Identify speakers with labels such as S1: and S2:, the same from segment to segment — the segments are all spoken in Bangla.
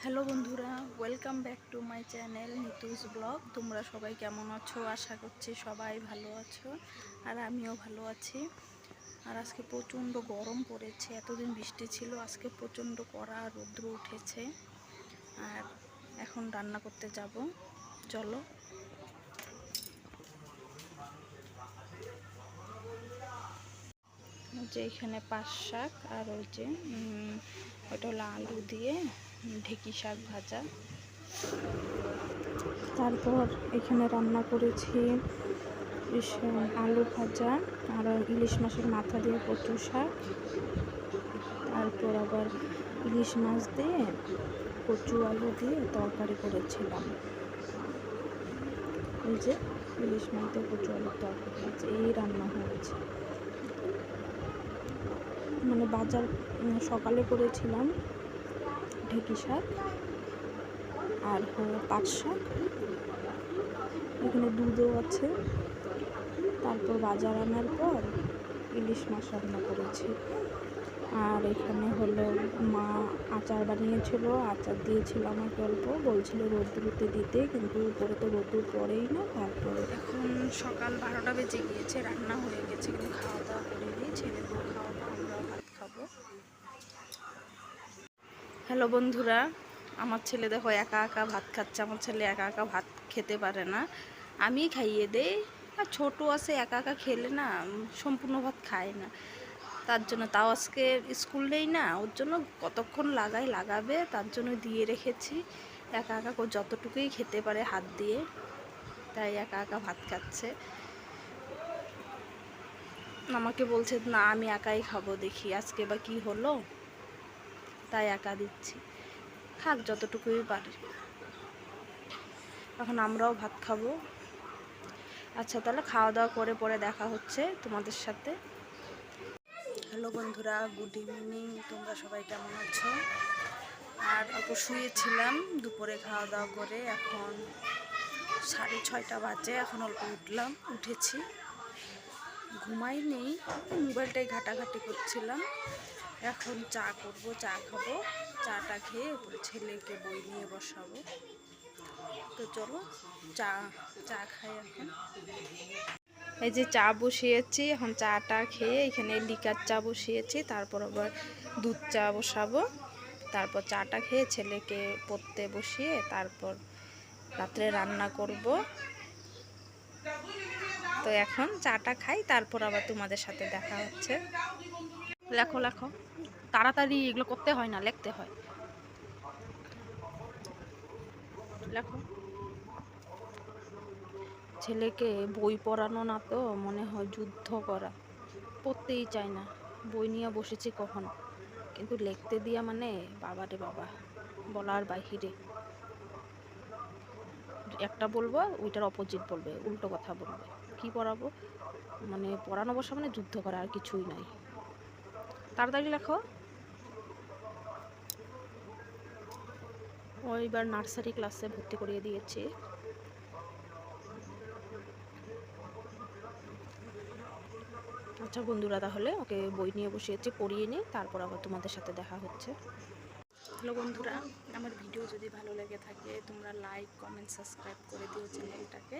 S1: হ্যালো বন্ধুরা, welcome back to my channel Nitu's vlog. তোমরা সবাই কেমন আছো? আশা করছি সবাই ভালো আছো, আর আমিও ভালো আছি। আর আজকে প্রচণ্ড গরম পড়েছে। এতদিন বৃষ্টি ছিল, আজকে প্রচণ্ড কড়া রৌদ্র উঠেছে। আর এখন রান্না করতে যাব, চলো। যে এখানে পাঁচ শাক, আর ওই যে ওটা হলো আলু দিয়ে ঢেঁকি শাক ভাজা। তারপর এখানে রান্না করেছি আলু ভাজা, আর ইলিশ মাছের মাথা দিয়ে কচু শাক। তারপর আবার ইলিশ মাছ দিয়ে কচু আলু দিয়ে তরকারি করেছিলাম। এই যে ইলিশ মাছ দিয়ে কচু আলুর তরকারি আছে, এই রান্না হয়েছে। মানে বাজার সকালে করেছিলাম ঢেঁকি শাক আর পাট শাক, এখানে দুধও আছে। তারপর বাজার আনার পর ইলিশ মাছ রান্না করেছি। আর এখানে হলো মা আচার বানিয়েছিল, আচার দিয়েছিল আমাকে অল্প, বলছিল রোদ্দুরতে দিতে, কিন্তু উপরে তো রোদ্দুর পড়েই না। তারপরে এখন সকাল 12টা বেজে গিয়েছে, রান্না হয়ে গেছে, কিন্তু খাওয়া দাওয়া করিনি। ছেলেকেও খাওয়াবো, আমরাও ভাত খাবো। হ্যালো বন্ধুরা, আমার ছেলে দেখো একা একা ভাত খাচ্ছে। আমার ছেলে একা একা ভাত খেতে পারে না, আমি খাইয়ে দেই। আর ছোটো আছে, একা একা খেলে না সম্পূর্ণ ভাত খায় না। তার জন্য, তাও আজকে স্কুল নেই না, ওর জন্য কতক্ষণ লাগাবে, তার জন্য দিয়ে রেখেছি। একা একা যতটুকুই খেতে পারে হাত দিয়ে, তাই একা একা ভাত খাচ্ছে। আমাকে বলছে না আমি একাই খাবো, দেখি আজকে বা কি হলো, তাই একা দিচ্ছি, খাক যতটুকুই পারে। এখন আমরাও ভাত খাবো। আচ্ছা, তাহলে খাওয়া দাওয়া করে পরে দেখা হচ্ছে তোমাদের সাথে। হ্যালো বন্ধুরা, গুড ইভিনিং। তোমরা সবাই কেমন আছো? আর অল্প শুয়েছিলাম দুপুরে খাওয়া দাওয়া করে, এখন 6:30 বাজে। এখন অল্প উঠেছি, ঘুমাইনি, মোবাইলটাই ঘাটাঘাটি করছিলাম। এখন চা করব, চা খাবো। চাটা খেয়ে উপরে ছেলেকে বই নিয়ে বসাবো। তো চলো চা খাই এখন। এই যে চা বসিয়েছি, এখন চাটা খেয়ে এখানে লিকার চা বসিয়েছি, তারপর আবার দুধ চা বসাবো। তারপর চাটা খেয়ে ছেলেকে পড়তে বসিয়ে তারপর রাত্রে রান্না করব। তো এখন চাটা খাই, তারপর আবার তোমাদের সাথে দেখা হচ্ছে। লেখো লেখো, তাড়াতাড়ি, এগুলো করতে হয় না, লিখতে হয়। লেখো। ছেলেকে বই পড়ানো না তো মনে হয় যুদ্ধ করা, পড়তেই চায় না। বই নিয়ে বসেছি কখন, কিন্তু লিখতে দিয়া মানে বাবারে বাবা, বলার বাহিরে। একটা বলবো, ওইটার অপোজিট বলবে, উল্টো কথা বলবে। কি পড়াবো, মানে পড়ানো বসা মানে যুদ্ধ করা, আর কিছুই নাই। তাড়াতাড়ি লেখো। ও এবার নার্সারি ক্লাসে ভর্তি করিয়ে দিয়েছি। আচ্ছা বন্ধুরা, তাহলে ওকে বই নিয়ে বসিয়েছি, পড়িয়ে নিই, তারপর আবার তোমাদের সাথে দেখা হচ্ছে। হ্যালো বন্ধুরা, আমার ভিডিও যদি ভালো লেগে থাকে তোমরা লাইক, কমেন্ট, সাবস্ক্রাইব করে দিও চ্যানেলটাকে।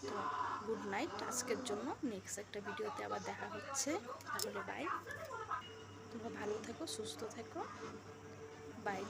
S1: তো গুড নাইট আজকের জন্য, নেক্সট একটা ভিডিওতে আবার দেখা হচ্ছে। তাহলে বাই, তোমরা ভালো থেকো, সুস্থ থেকো, বাই।